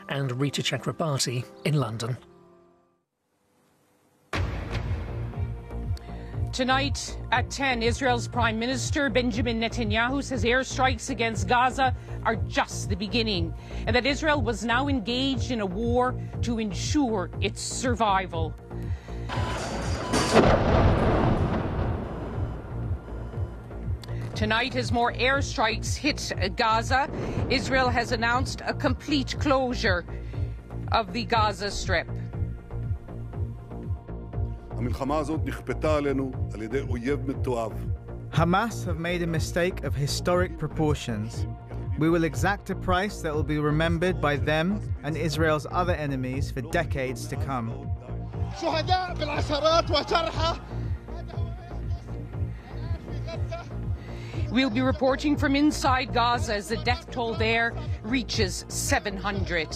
and Reeta Chakrabarti in London. Tonight at 10, Israel's Prime Minister Benjamin Netanyahu says airstrikes against Gaza are just the beginning, and that Israel was now engaged in a war to ensure its survival. Tonight, as more airstrikes hit Gaza, Israel has announced a complete closure of the Gaza Strip. Hamas have made a mistake of historic proportions. We will exact a price that will be remembered by them and Israel's other enemies for decades to come. We'll be reporting from inside Gaza as the death toll there reaches 700.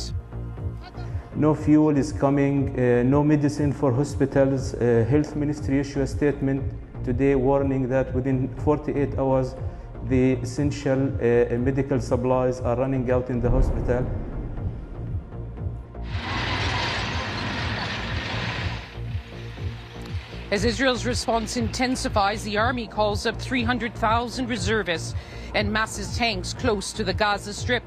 No fuel is coming, no medicine for hospitals. Health Ministry issued a statement today warning that within 48 hours the essential medical supplies are running out in the hospital. As Israel's response intensifies, the army calls up 300,000 reservists and masses tanks close to the Gaza Strip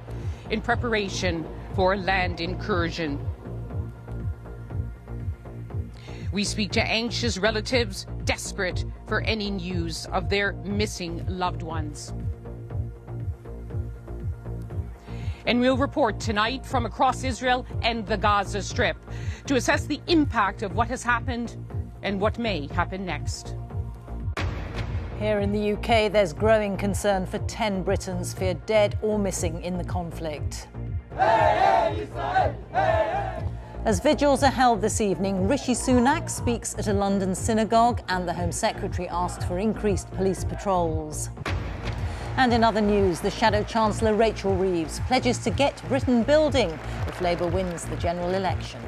in preparation for a land incursion. We speak to anxious relatives desperate for any news of their missing loved ones. And we'll report tonight from across Israel and the Gaza Strip to assess the impact of what has happened and what may happen next. Here in the UK, there's growing concern for 10 Britons feared dead or missing in the conflict. As vigils are held this evening, Rishi Sunak speaks at a London synagogue and the Home Secretary asked for increased police patrols. And in other news, the Shadow Chancellor Rachel Reeves pledges to get Britain building if Labour wins the general election.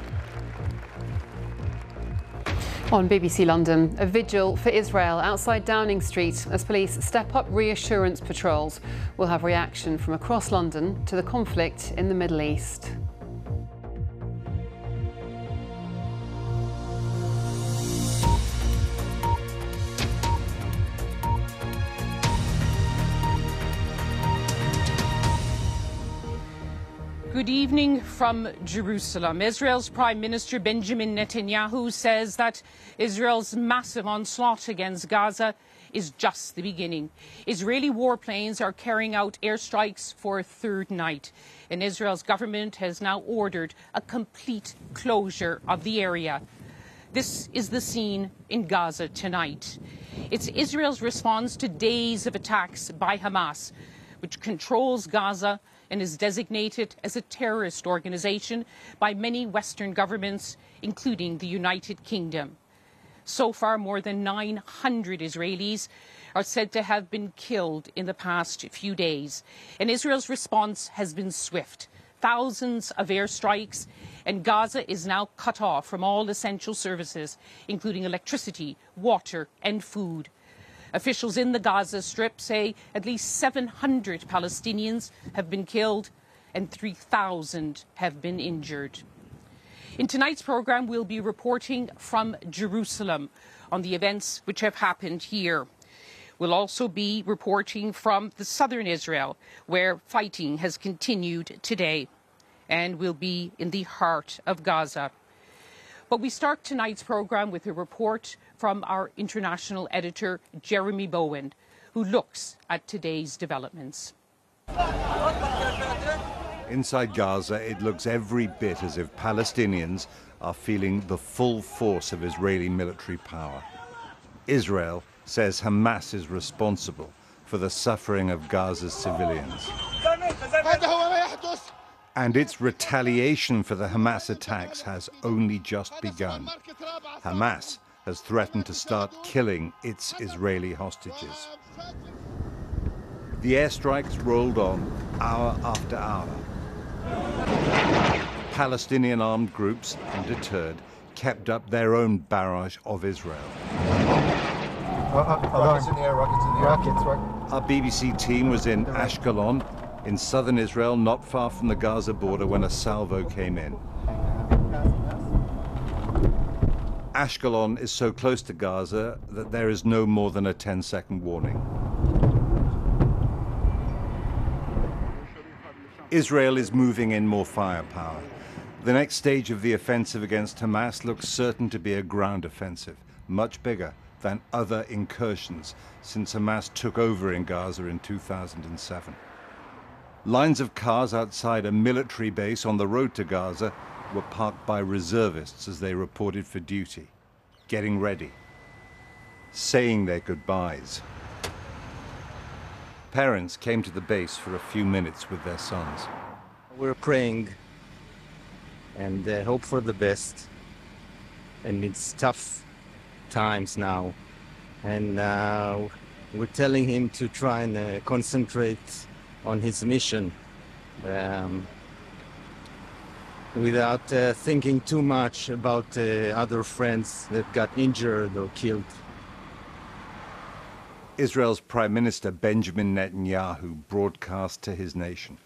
On BBC London, a vigil for Israel outside Downing Street as police step up reassurance patrols. We'll have reaction from across London to the conflict in the Middle East. Good evening from Jerusalem. Israel's Prime Minister Benjamin Netanyahu says that Israel's massive onslaught against Gaza is just the beginning. Israeli warplanes are carrying out airstrikes for a third night, and Israel's government has now ordered a complete closure of the area. This is the scene in Gaza tonight. It's Israel's response to days of attacks by Hamas, which controls Gaza and is designated as a terrorist organization by many Western governments, including the United Kingdom. So far, more than 900 Israelis are said to have been killed in the past few days. And Israel's response has been swift. Thousands of airstrikes, and Gaza is now cut off from all essential services, including electricity, water, and food. Officials in the Gaza Strip say at least 700 Palestinians have been killed and 3,000 have been injured. In tonight's programme, we'll be reporting from Jerusalem on the events which have happened here. We'll also be reporting from the southern Israel, where fighting has continued today. And we'll be in the heart of Gaza. But we start tonight's programme with a report from our international editor, Jeremy Bowen, who looks at today's developments. Inside Gaza, it looks every bit as if Palestinians are feeling the full force of Israeli military power. Israel says Hamas is responsible for the suffering of Gaza's civilians. And its retaliation for the Hamas attacks has only just begun. Hamas has threatened to start killing its Israeli hostages. The airstrikes rolled on hour after hour. Palestinian armed groups, undeterred, kept up their own barrage of Israel. Rockets in the air, rockets in the air. Our BBC team was in Ashkelon, in southern Israel, not far from the Gaza border, when a salvo came in. Ashkelon is so close to Gaza that there is no more than a 10-second warning. Israel is moving in more firepower. The next stage of the offensive against Hamas looks certain to be a ground offensive, much bigger than other incursions since Hamas took over in Gaza in 2007. Lines of cars outside a military base on the road to Gaza were parked by reservists as they reported for duty, getting ready, saying their goodbyes. Parents came to the base for a few minutes with their sons. We're praying and hope for the best, and it's tough times now, and we're telling him to try and concentrate on his mission without thinking too much about other friends that got injured or killed. Israel's Prime Minister Benjamin Netanyahu broadcast to his nation.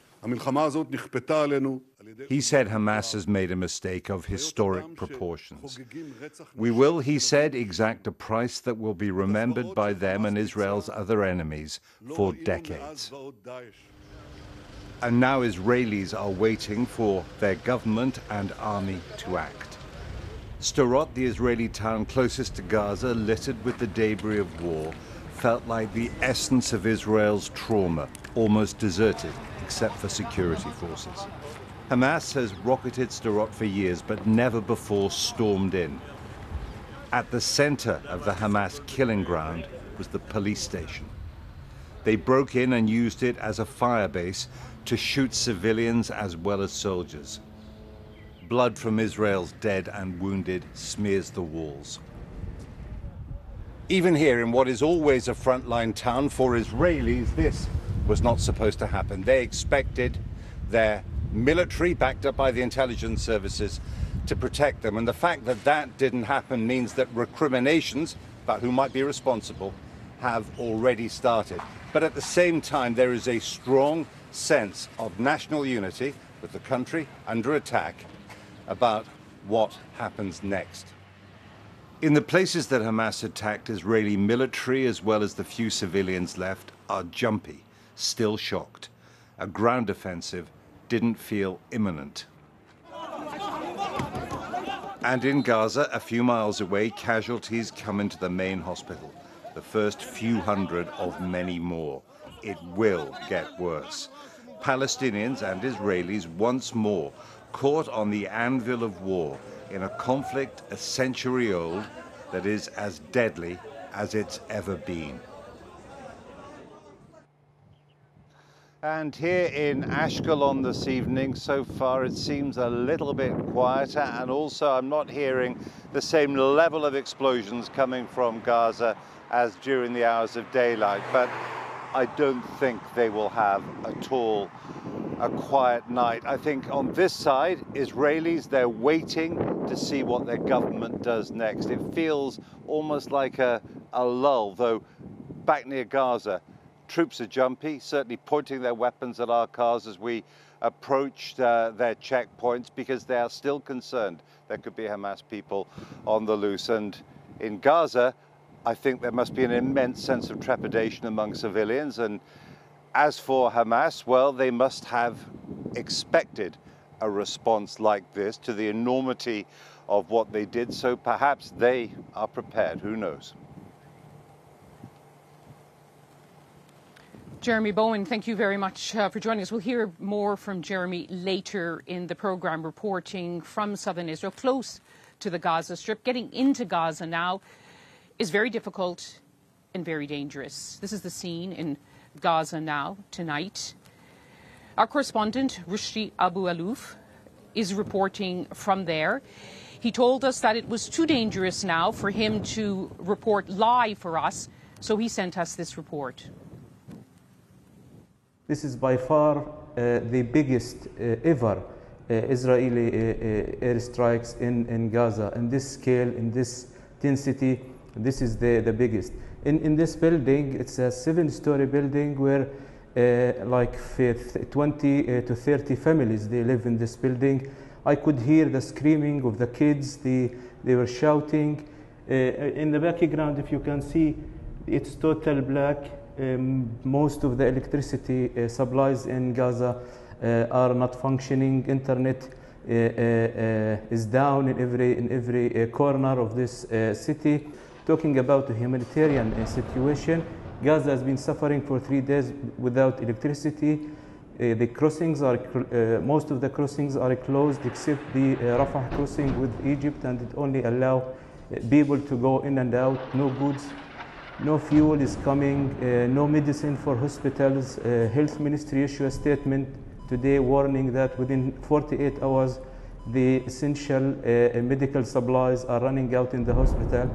He said Hamas has made a mistake of historic proportions. We will, he said, exact a price that will be remembered by them and Israel's other enemies for decades. And now Israelis are waiting for their government and army to act. Sderot, the Israeli town closest to Gaza, littered with the debris of war, felt like the essence of Israel's trauma, almost deserted, except for security forces. Hamas has rocketed Sderot for years, but never before stormed in. At the center of the Hamas killing ground was the police station. They broke in and used it as a firebase to shoot civilians as well as soldiers. Blood from Israel's dead and wounded smears the walls. Even here in what is always a frontline town for Israelis, this was not supposed to happen. They expected their military, backed up by the intelligence services, to protect them. And the fact that that didn't happen means that recriminations about who might be responsible have already started. But at the same time, there is a strong sense of national unity with the country under attack about what happens next. In the places that Hamas attacked, Israeli military, as well as the few civilians left, are jumpy, still shocked. A ground offensive didn't feel imminent. And in Gaza, a few miles away, casualties come into the main hospital, the first few hundred of many more. It will get worse. Palestinians and Israelis once more caught on the anvil of war in a conflict a century old that is as deadly as it's ever been. And here in Ashkelon this evening, so far it seems a little bit quieter, and also I'm not hearing the same level of explosions coming from Gaza as during the hours of daylight, but I don't think they will have at all a quiet night. I think on this side, Israelis, they're waiting to see what their government does next. It feels almost like a lull, though back near Gaza, troops are jumpy, certainly pointing their weapons at our cars as we approached their checkpoints, because they are still concerned there could be Hamas people on the loose. And in Gaza, I think there must be an immense sense of trepidation among civilians. And as for Hamas, well, they must have expected a response like this to the enormity of what they did. So perhaps they are prepared. Who knows? Jeremy Bowen, thank you very much for joining us. We'll hear more from Jeremy later in the programme, reporting from southern Israel, close to the Gaza Strip. Getting into Gaza now is very difficult and very dangerous. This is the scene in Gaza now, tonight. Our correspondent, Rushdie Abu-Alouf, is reporting from there. He told us that it was too dangerous now for him to report live for us, so he sent us this report. This is by far the biggest ever Israeli airstrikes in Gaza. In this scale, in this intensity, this is the biggest. In this building, it's a 7-story building where like 20 to 30 families, they live in this building. I could hear the screaming of the kids, they were shouting. In the background, if you can see, it's total black. Most of the electricity supplies in Gaza are not functioning. Internet is down in every corner of this city. Talking about the humanitarian situation, Gaza has been suffering for 3 days without electricity. The crossings are, most of the crossings are closed except the Rafah crossing with Egypt, and it only allows people to go in and out. No goods, no fuel is coming, no medicine for hospitals. Health Ministry issued a statement today warning that within 48 hours the essential medical supplies are running out in the hospital,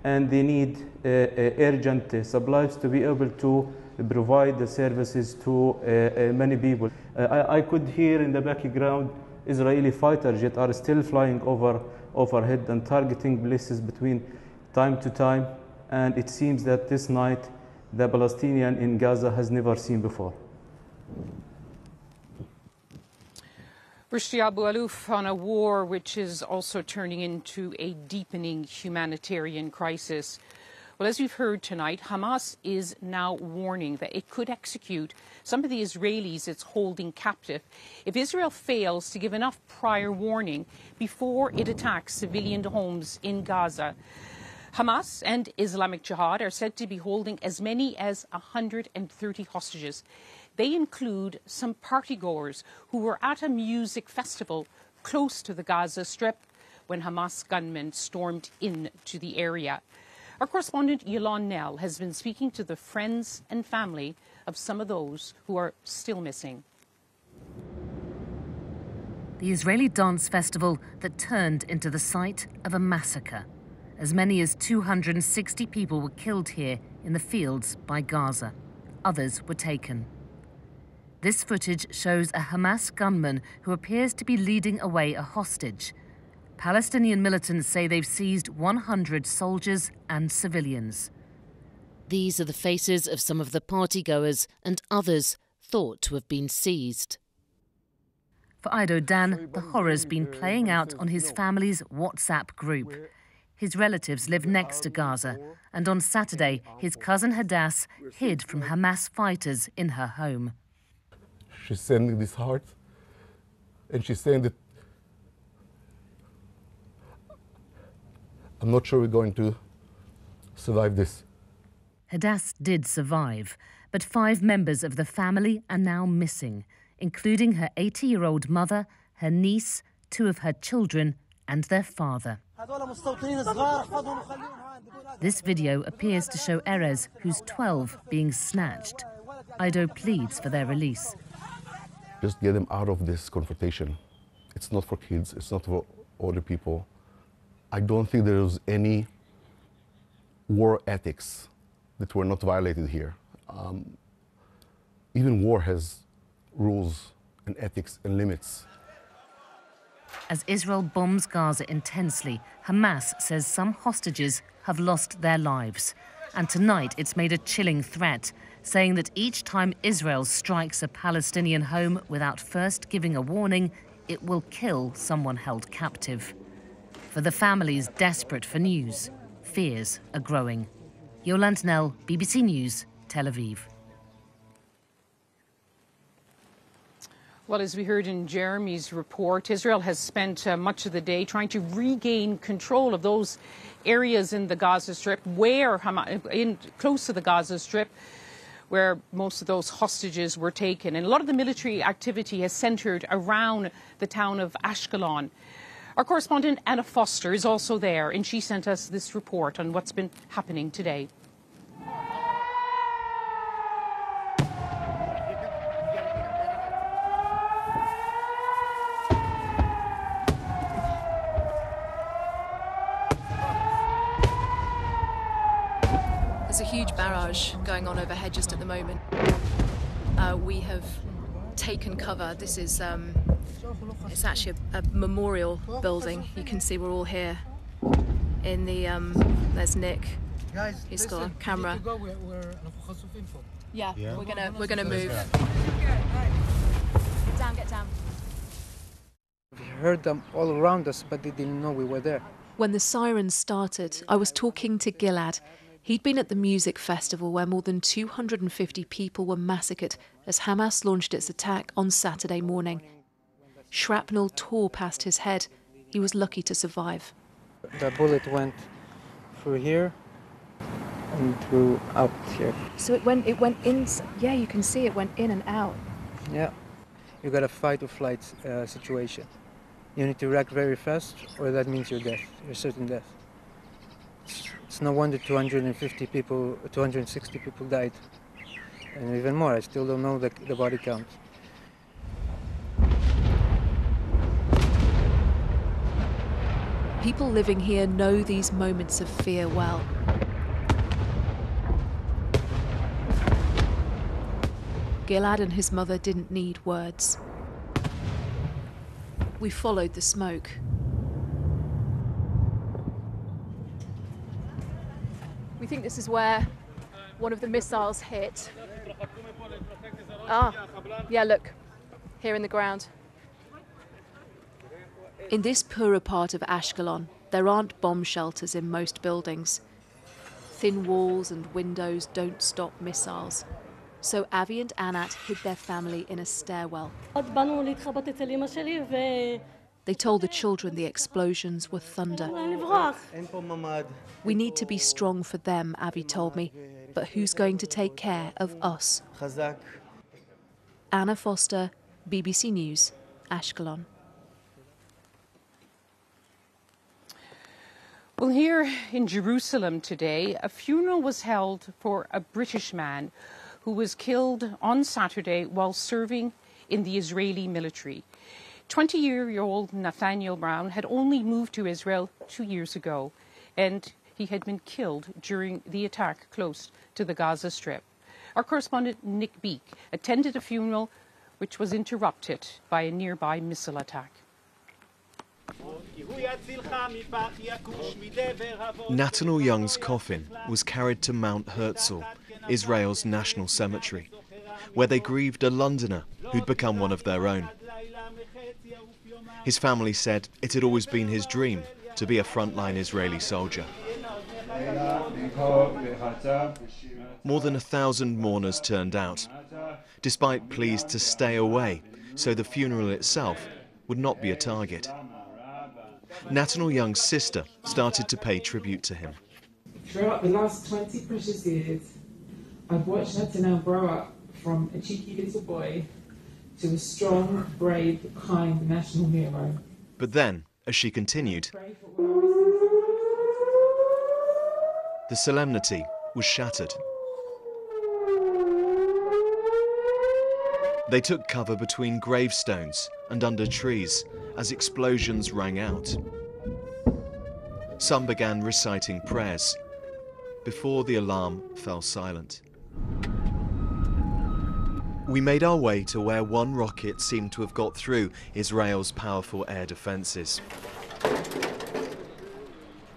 and they need urgent supplies to be able to provide the services to many people. I could hear in the background Israeli fighter jets are still flying overhead and targeting places between time to time, and it seems that this night the Palestinian in Gaza has never seen before. Rushdi Abu Alouf, on a war which is also turning into a deepening humanitarian crisis. Well, as we've heard tonight, Hamas is now warning that it could execute some of the Israelis it's holding captive if Israel fails to give enough prior warning before it attacks civilian homes in Gaza. Hamas and Islamic Jihad are said to be holding as many as 130 hostages. They include some partygoers who were at a music festival close to the Gaza Strip when Hamas gunmen stormed into the area. Our correspondent Yolande Nell has been speaking to the friends and family of some of those who are still missing. The Israeli dance festival that turned into the site of a massacre. As many as 260 people were killed here in the fields by Gaza. Others were taken. This footage shows a Hamas gunman who appears to be leading away a hostage. Palestinian militants say they've seized 100 soldiers and civilians. These are the faces of some of the partygoers and others thought to have been seized. For Ido Dan, the horror's been playing out on his family's WhatsApp group. His relatives live next to Gaza, and on Saturday, his cousin Hadass hid from Hamas fighters in her home. She's sending this heart, and she's saying that I'm not sure we're going to survive this. Hadass did survive, but 5 members of the family are now missing, including her 80-year-old mother, her niece, 2 of her children, and their father. This video appears to show Erez, who's 12, being snatched. Ido pleads for their release. Just get them out of this confrontation. It's not for kids, it's not for older people. I don't think there's any war ethics that were not violated here. Even war has rules and ethics and limits. As Israel bombs Gaza intensely, Hamas says some hostages have lost their lives. And tonight it's made a chilling threat, saying that each time Israel strikes a Palestinian home without first giving a warning, it will kill someone held captive. For the families desperate for news, fears are growing. Yolande Nell, BBC News, Tel Aviv. Well, as we heard in Jeremy's report, Israel has spent much of the day trying to regain control of those areas in the Gaza Strip where close to the Gaza Strip, where most of those hostages were taken. And a lot of the military activity has centred around the town of Ashkelon. Our correspondent Anna Foster is also there, and she sent us this report on what's been happening today. There's a huge barrage going on overhead just at the moment. We have taken cover. This is it's actually a memorial building. You can see we're all here in the there's Nick. He's got a camera. Yeah, we're gonna move. Get down. We heard them all around us, but they didn't know we were there. When the sirens started, I was talking to Gilad. He'd been at the music festival where more than 250 people were massacred as Hamas launched its attack on Saturday morning. Shrapnel tore past his head. He was lucky to survive. The bullet went through here and through out here. So it went in. Yeah, you can see it went in and out. Yeah, you got a fight or flight situation. You need to react very fast, or that means you're death. You're certain death. It's no wonder 260 people died, and even more. I still don't know the body count. People living here know these moments of fear well. Gilad and his mother didn't need words. We followed the smoke. We think this is where one of the missiles hit. Yeah, look, here in the ground. In this poorer part of Ashkelon, there aren't bomb shelters in most buildings. Thin walls and windows don't stop missiles. So Avi and Anat hid their family in a stairwell. They told the children the explosions were thunder. We need to be strong for them, Avi told me, but who's going to take care of us? Anna Foster, BBC News, Ashkelon. Well, here in Jerusalem today, a funeral was held for a British man who was killed on Saturday while serving in the Israeli military. 20-year-old Nathaniel Brown had only moved to Israel 2 years ago, and he had been killed during the attack close to the Gaza Strip. Our correspondent Nick Beek attended a funeral which was interrupted by a nearby missile attack. Nathaniel Young's coffin was carried to Mount Herzl, Israel's national cemetery, where they grieved a Londoner who'd become one of their own. His family said it had always been his dream to be a frontline Israeli soldier. More than 1,000 mourners turned out, despite pleas to stay away so the funeral itself would not be a target. Nathaniel Young's sister started to pay tribute to him. Throughout the last 20 precious years, I've watched Nathaniel grow up from a cheeky little boy to a strong, brave, kind national hero. But then, as she continued, the solemnity was shattered. They took cover between gravestones and under trees as explosions rang out. Some began reciting prayers before the alarm fell silent. We made our way to where one rocket seemed to have got through Israel's powerful air defences.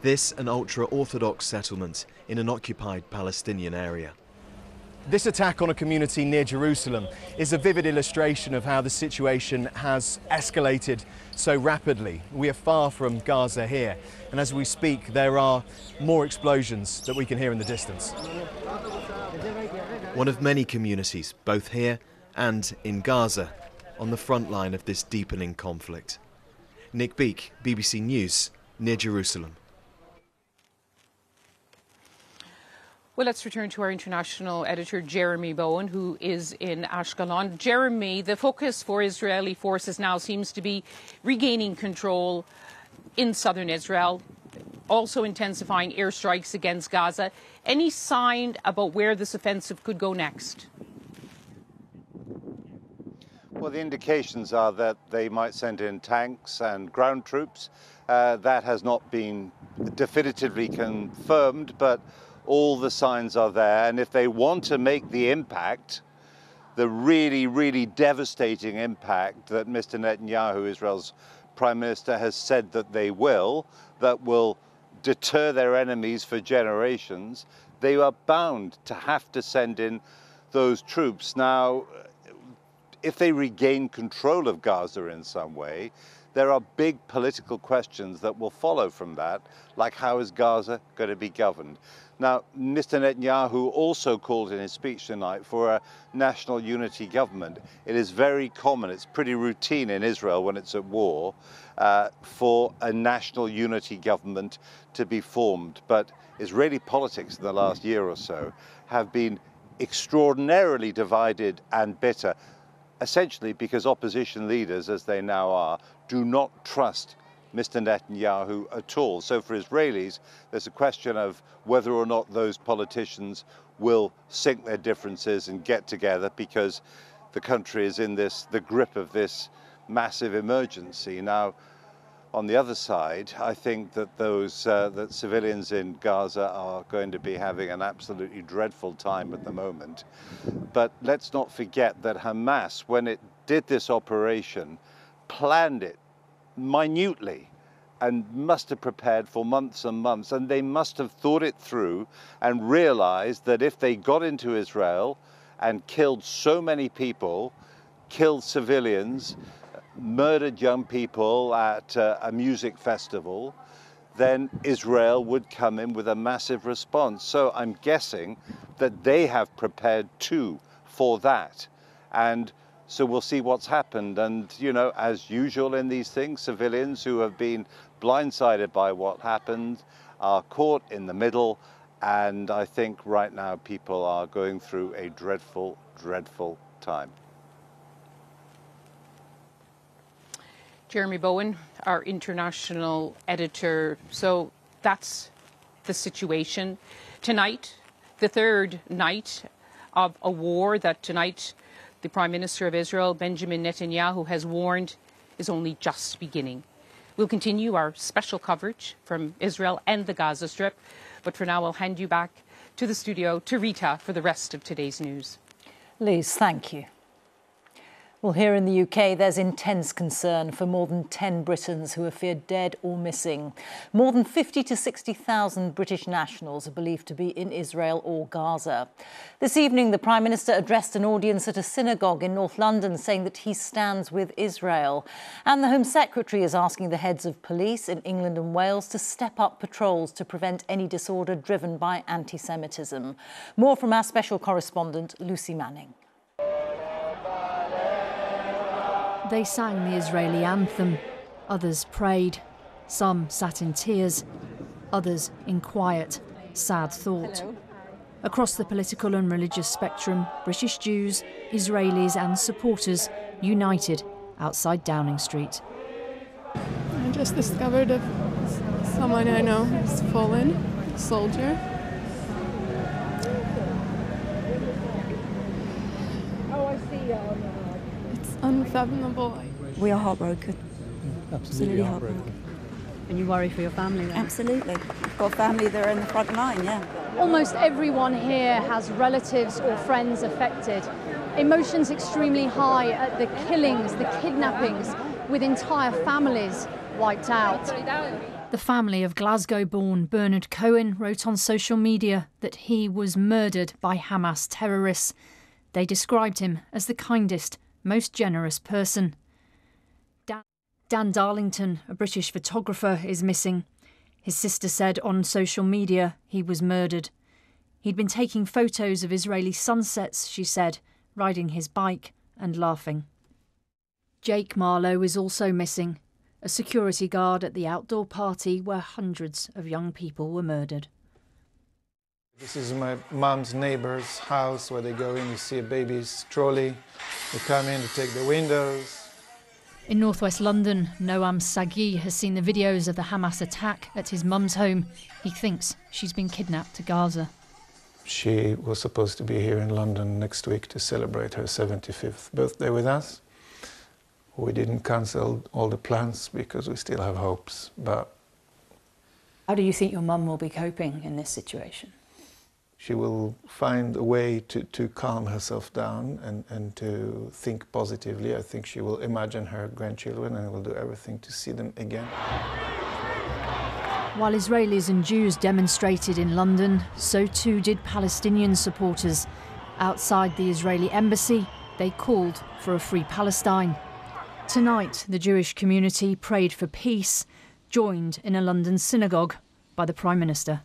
This an ultra-Orthodox settlement in an occupied Palestinian area. This attack on a community near Jerusalem is a vivid illustration of how the situation has escalated so rapidly. We are far from Gaza here, and as we speak, there are more explosions that we can hear in the distance. One of many communities, both here and in Gaza, on the front line of this deepening conflict. Nick Beek, BBC News, near Jerusalem. Well, let's return to our international editor, Jeremy Bowen, who is in Ashkelon. Jeremy, the focus for Israeli forces now seems to be regaining control in southern Israel, also intensifying airstrikes against Gaza. Any sign about where this offensive could go next? Well, the indications are that they might send in tanks and ground troops. That has not been definitively confirmed, but all the signs are there. And if they want to make the impact, the really, really devastating impact that Mr. Netanyahu, Israel's Prime Minister, has said that they will, that will deter their enemies for generations, they are bound to have to send in those troops. Now, if they regain control of Gaza in some way, there are big political questions that will follow from that, like how is Gaza going to be governed? Now, Mr. Netanyahu also called in his speech tonight for a national unity government. It is very common, it's pretty routine in Israel when it's at war, for a national unity government to be formed. But Israeli politics in the last year or so have been extraordinarily divided and bitter, essentially because opposition leaders, as they now are, do not trust Mr. Netanyahu at all. So for Israelis, there's a question of whether or not those politicians will sink their differences and get together, because the country is in the grip of this massive emergency. Now, on the other side, I think that that civilians in Gaza are going to be having an absolutely dreadful time at the moment. But let's not forget that Hamas, when it did this operation, planned it minutely and must have prepared for months and months, and they must have thought it through and realized that if they got into Israel and killed so many people, killed civilians, murdered young people at a music festival, then Israel would come in with a massive response. So I'm guessing that they have prepared too for that. And so we'll see what's happened. And, you know, as usual in these things, civilians who have been blindsided by what happened are caught in the middle. And I think right now people are going through a dreadful, dreadful time. Jeremy Bowen, our international editor. So that's the situation. Tonight, the third night of a war that tonight the Prime Minister of Israel, Benjamin Netanyahu, has warned is only just beginning. We'll continue our special coverage from Israel and the Gaza Strip. But for now, I'll hand you back to the studio to Reeta for the rest of today's news. Liz, thank you. Well, here in the UK, there's intense concern for more than 10 Britons who are feared dead or missing. More than 50 to 60,000 British nationals are believed to be in Israel or Gaza. This evening, the Prime Minister addressed an audience at a synagogue in North London, saying that he stands with Israel. And the Home Secretary is asking the heads of police in England and Wales to step up patrols to prevent any disorder driven by anti-Semitism. More from our special correspondent, Lucy Manning. They sang the Israeli anthem, others prayed, some sat in tears, others in quiet, sad thought. Across the political and religious spectrum, British Jews, Israelis and supporters united outside Downing Street. I just discovered of someone I know who's fallen, a soldier. Unfathomable. We are heartbroken. Absolutely heartbroken. And you worry for your family then? Absolutely. I've got family that are in the front line, yeah. Almost everyone here has relatives or friends affected. Emotions extremely high at the killings, the kidnappings, with entire families wiped out. The family of Glasgow-born Bernard Cohen wrote on social media that he was murdered by Hamas terrorists. They described him as the kindest, most generous person. Dan Darlington, a British photographer, is missing. His sister said on social media he was murdered. He'd been taking photos of Israeli sunsets, she said, riding his bike and laughing. Jake Marlowe is also missing, a security guard at the outdoor party where hundreds of young people were murdered. This is my mom's neighbor's house where they go in, you see a baby's trolley, they come in, they take the windows. In northwest London, Noam Sagi has seen the videos of the Hamas attack at his mum's home. He thinks she's been kidnapped to Gaza. She was supposed to be here in London next week to celebrate her 75th birthday with us. We didn't cancel all the plans because we still have hopes, but... How do you think your mum will be coping in this situation? She will find a way to calm herself down and to think positively. I think she will imagine her grandchildren and will do everything to see them again. While Israelis and Jews demonstrated in London, so too did Palestinian supporters. Outside the Israeli embassy, they called for a free Palestine. Tonight, the Jewish community prayed for peace, joined in a London synagogue by the Prime Minister.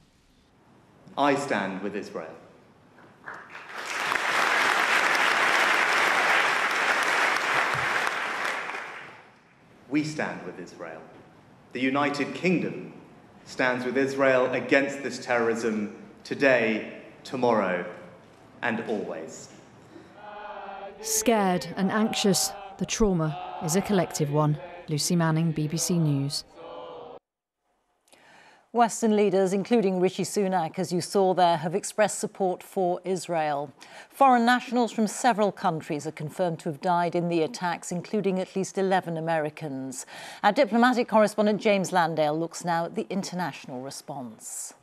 I stand with Israel. We stand with Israel. The United Kingdom stands with Israel against this terrorism today, tomorrow, and always. Scared and anxious, the trauma is a collective one. Lucy Manning, BBC News. Western leaders, including Rishi Sunak, as you saw there, have expressed support for Israel. Foreign nationals from several countries are confirmed to have died in the attacks, including at least 11 Americans. Our diplomatic correspondent James Landale looks now at the international response.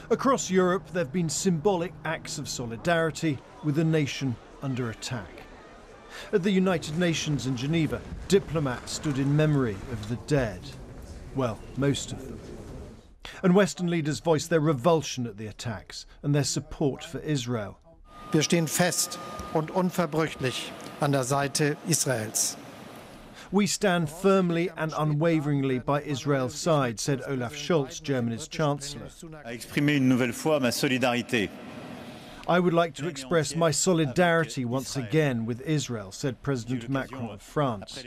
Across Europe, there have been symbolic acts of solidarity with a nation under attack. At the United Nations in Geneva, diplomats stood in memory of the dead. Well, most of them. And Western leaders voiced their revulsion at the attacks and their support for Israel. Wir stehen fest und unverbrüchlich an der Seite Israels. We stand firmly and unwaveringly by Israel's side, said Olaf Scholz, Germany's Chancellor. Exprimer une nouvelle fois ma solidarité. I would like to express my solidarity once again with Israel, said President Macron of France.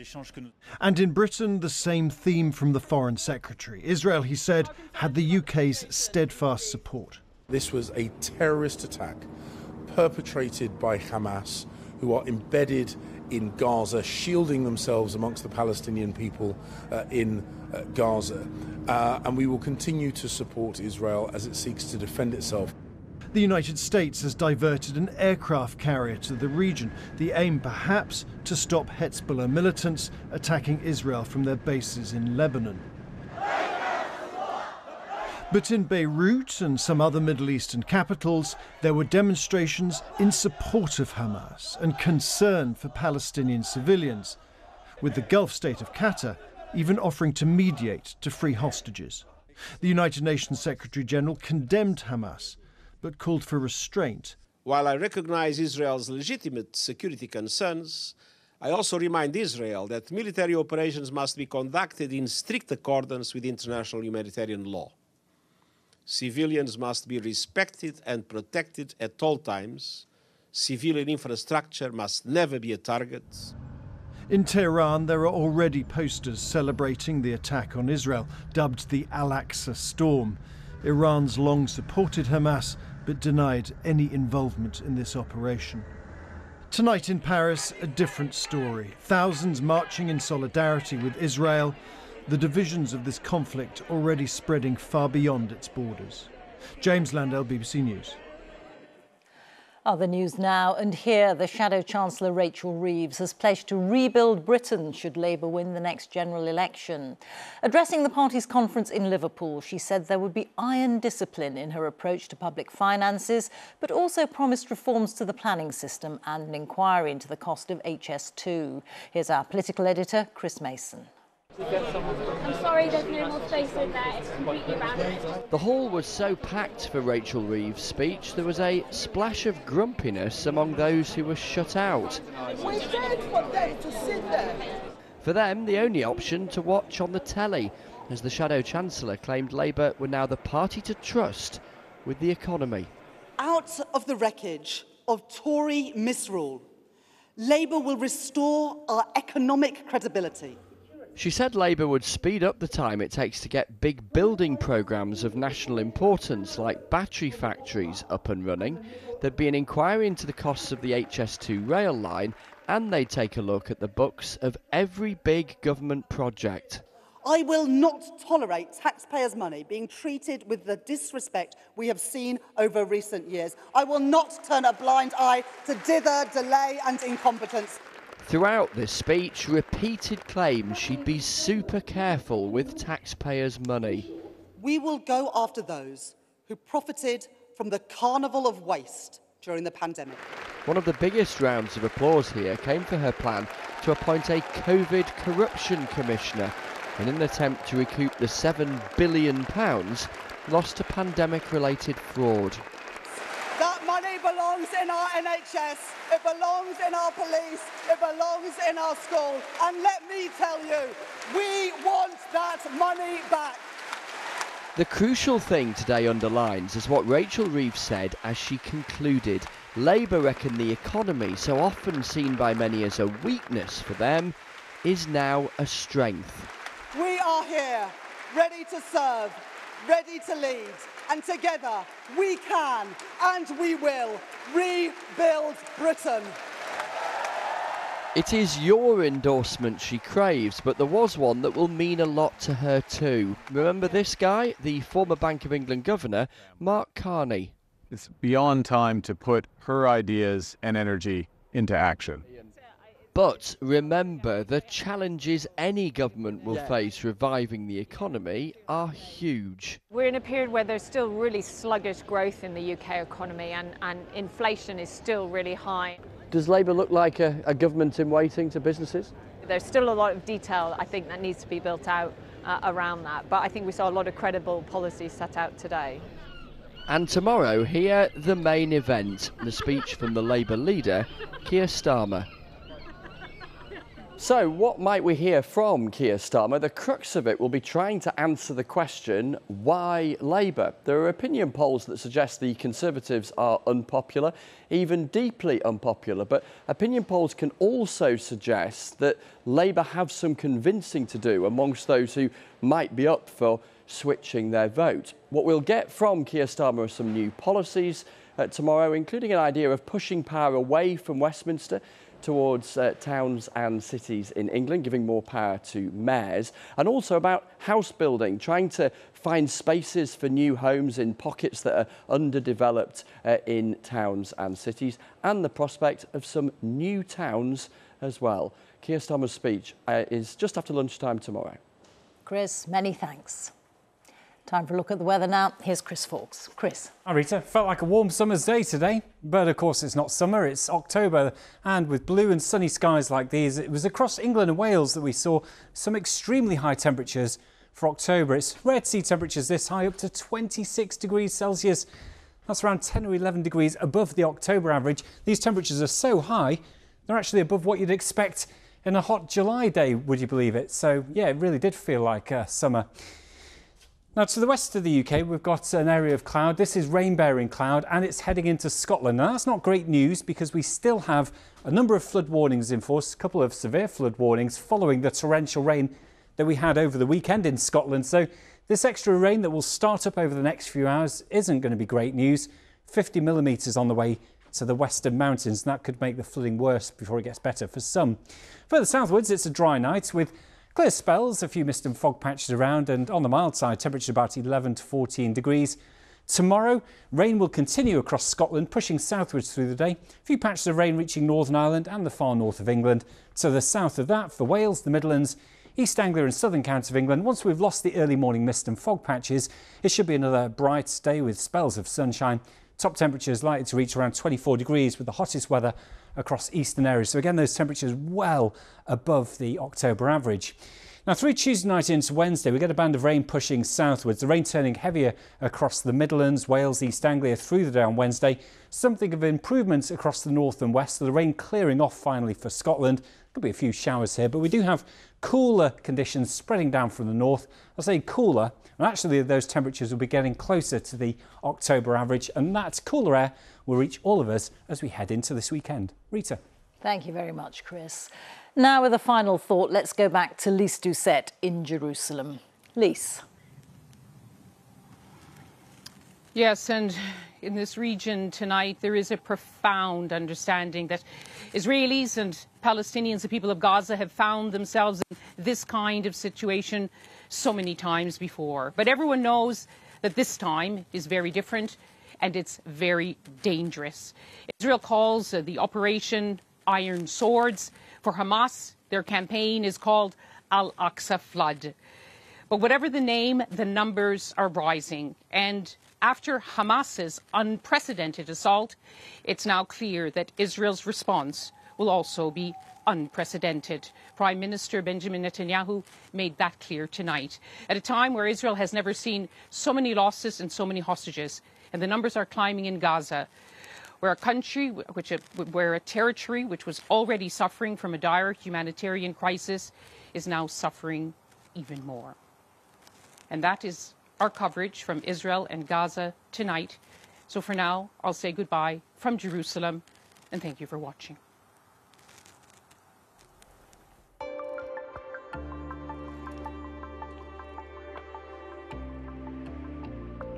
And in Britain, the same theme from the Foreign Secretary. Israel, he said, had the UK's steadfast support. This was a terrorist attack perpetrated by Hamas, who are embedded in Gaza, shielding themselves amongst the Palestinian people in Gaza. And we will continue to support Israel as it seeks to defend itself. The United States has diverted an aircraft carrier to the region, the aim perhaps to stop Hezbollah militants attacking Israel from their bases in Lebanon. But in Beirut and some other Middle Eastern capitals, there were demonstrations in support of Hamas and concern for Palestinian civilians, with the Gulf state of Qatar even offering to mediate to free hostages. The United Nations Secretary-General condemned Hamas, but called for restraint. While I recognize Israel's legitimate security concerns, I also remind Israel that military operations must be conducted in strict accordance with international humanitarian law. Civilians must be respected and protected at all times. Civilian infrastructure must never be a target. In Tehran, there are already posters celebrating the attack on Israel, dubbed the Al-Aqsa Storm. Iran's long supported Hamas, but denied any involvement in this operation. Tonight in Paris, a different story. Thousands marching in solidarity with Israel, the divisions of this conflict already spreading far beyond its borders. James Landale, BBC News. Other news now, and here the Shadow Chancellor Rachel Reeves has pledged to rebuild Britain should Labour win the next general election. Addressing the party's conference in Liverpool, she said there would be iron discipline in her approach to public finances, but also promised reforms to the planning system and an inquiry into the cost of HS2. Here's our political editor, Chris Mason. I'm sorry, there's no more space in there. It's completely rammed. The hall was so packed for Rachel Reeves' speech, there was a splash of grumpiness among those who were shut out. We said for them to sit there. For them, the only option to watch on the telly, as the Shadow Chancellor claimed Labour were now the party to trust with the economy. Out of the wreckage of Tory misrule, Labour will restore our economic credibility. She said Labour would speed up the time it takes to get big building programmes of national importance like battery factories up and running. There'd be an inquiry into the costs of the HS2 rail line, and they'd take a look at the books of every big government project. I will not tolerate taxpayers' money being treated with the disrespect we have seen over recent years. I will not turn a blind eye to dither, delay and incompetence. Throughout this speech, repeated claims she'd be super careful with taxpayers' money. We will go after those who profited from the carnival of waste during the pandemic. One of the biggest rounds of applause here came for her plan to appoint a COVID corruption commissioner in an attempt to recoup the £7 billion lost to pandemic-related fraud. That money belongs belongs in our NHS, it belongs in our police, it belongs in our school. And let me tell you, we want that money back. The crucial thing today underlines is what Rachel Reeves said as she concluded. Labour reckon the economy, so often seen by many as a weakness for them, is now a strength. We are here, ready to serve, ready to lead, and together we can and we will rebuild Britain. It is your endorsement she craves, but there was one that will mean a lot to her too. Remember this guy, the former Bank of England governor, Mark Carney. It's beyond time to put her ideas and energy into action. But remember, the challenges any government will face reviving the economy are huge. We're in a period where there's still really sluggish growth in the UK economy and inflation is still really high. Does Labour look like a government in waiting to businesses? There's still a lot of detail, I think, that needs to be built out around that. But I think we saw a lot of credible policies set out today. And tomorrow, here, the main event, the speech from the Labour leader, Keir Starmer. So, what might we hear from Keir Starmer? The crux of it will be trying to answer the question, why Labour? There are opinion polls that suggest the Conservatives are unpopular, even deeply unpopular. But opinion polls can also suggest that Labour have some convincing to do amongst those who might be up for switching their vote. What we'll get from Keir Starmer are some new policies tomorrow, including an idea of pushing power away from Westminster towards towns and cities in England, giving more power to mayors, and also about house building, trying to find spaces for new homes in pockets that are underdeveloped in towns and cities, and the prospect of some new towns as well. Keir Starmer's speech is just after lunchtime tomorrow. Chris, many thanks. Time for a look at the weather now. Here's Chris Fawkes. Chris. Hi Rita, felt like a warm summer's day today, but of course it's not summer, it's October, and with blue and sunny skies like these, it was across England and Wales that we saw some extremely high temperatures for October. It's rare to see temperatures this high, up to 26 degrees Celsius. That's around 10 or 11 degrees above the October average. These temperatures are so high, they're actually above what you'd expect in a hot July day, would you believe it? So yeah, it really did feel like summer. Now, to the west of the UK, we've got an area of cloud. This is rain-bearing cloud, and it's heading into Scotland. Now, that's not great news because we still have a number of flood warnings in force, a couple of severe flood warnings following the torrential rain that we had over the weekend in Scotland. So this extra rain that will start up over the next few hours isn't going to be great news. 50 millimetres on the way to the western mountains, and that could make the flooding worse before it gets better for some. Further southwards, it's a dry night with clear spells, a few mist and fog patches around, and on the mild side, temperature about 11 to 14 degrees. Tomorrow, rain will continue across Scotland, pushing southwards through the day. A few patches of rain reaching Northern Ireland and the far north of England. To the south of that, for Wales, the Midlands, East Anglia and southern counties of England, once we've lost the early morning mist and fog patches, it should be another bright day with spells of sunshine. Top temperatures likely to reach around 24 degrees with the hottest weather across eastern areas. So again, those temperatures well above the October average. Now through Tuesday night into Wednesday, we get a band of rain pushing southwards. The rain turning heavier across the Midlands, Wales, East Anglia through the day on Wednesday. Something of improvement across the north and west. So the rain clearing off finally for Scotland. Could be a few showers here, but we do have cooler conditions spreading down from the north. I say cooler, and actually those temperatures will be getting closer to the October average, and that cooler air will reach all of us as we head into this weekend. Rita. Thank you very much, Chris. Now with a final thought, let's go back to Lise Doucette in Jerusalem. Lise. Yes, and in this region tonight, there is a profound understanding that Israelis and Palestinians, the people of Gaza, have found themselves in this kind of situation so many times before. But everyone knows that this time is very different and it's very dangerous. Israel calls the operation Iron Swords. For Hamas, their campaign is called Al-Aqsa Flood. But whatever the name, the numbers are rising. And after Hamas's unprecedented assault, it's now clear that Israel's response will also be unprecedented. Prime Minister Benjamin Netanyahu made that clear tonight, at a time where Israel has never seen so many losses and so many hostages, and the numbers are climbing in Gaza. where a country, where a territory which was already suffering from a dire humanitarian crisis is now suffering even more. And that is our coverage from Israel and Gaza tonight. So for now, I'll say goodbye from Jerusalem, and thank you for watching.